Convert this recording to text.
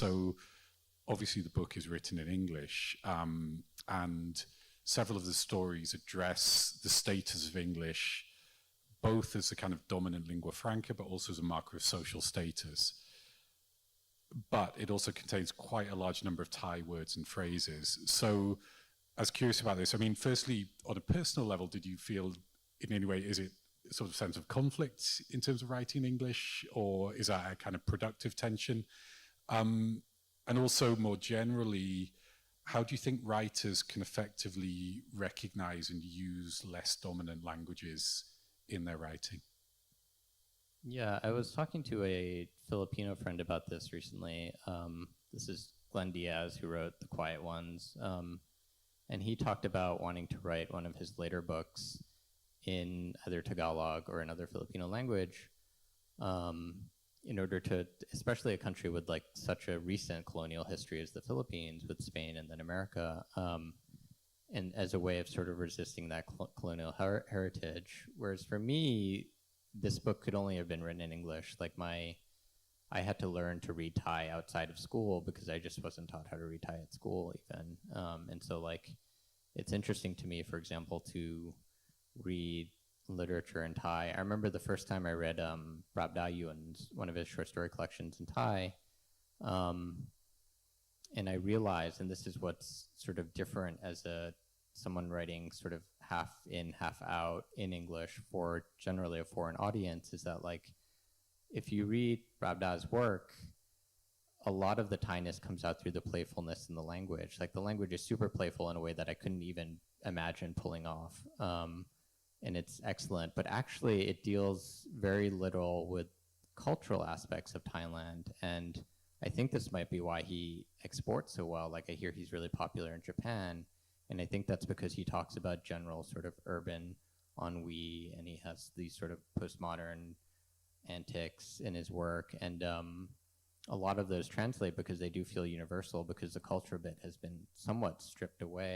So obviously the book is written in English, and several of the stories address the status of English, both as a kind of dominant lingua franca, but also as a marker of social status. But it also contains quite a large number of Thai words and phrases. So I was curious about this. I mean, firstly, on a personal level, did you feel in any way, is it a sort of sense of conflict in terms of writing English, or is that a kind of productive tension? And also more generally, how do you think writers can effectively recognize and use less dominant languages in their writing? Yeah, I was talking to a Filipino friend about this recently. This is Glenn Diaz, who wrote The Quiet Ones. And he talked about wanting to write one of his later books in either Tagalog or another Filipino language, in order to, especially a country with like such a recent colonial history as the Philippines, with Spain and then America, and as a way of sort of resisting that colonial heritage. Whereas for me, this book could only have been written in English. Like I had to learn to read Thai outside of school because I just wasn't taught how to read Thai at school even. And so like, it's interesting to me, for example, to read literature in Thai. I remember the first time I read Prabda Yuan's, one of his short story collections in Thai. And I realized, and this is what's sort of different as someone writing sort of half in, half out in English for generally a foreign audience, is that like, if you read Prabda's work, a lot of the Thainess comes out through the playfulness in the language. Like the language is super playful in a way that I couldn't even imagine pulling off. And it's excellent, but actually it deals very little with cultural aspects of Thailand. And I think this might be why he exports so well. Like I hear he's really popular in Japan. And I think that's because he talks about general sort of urban ennui, and he has these sort of postmodern antics in his work. And a lot of those translate because they do feel universal, because the culture bit has been somewhat stripped away.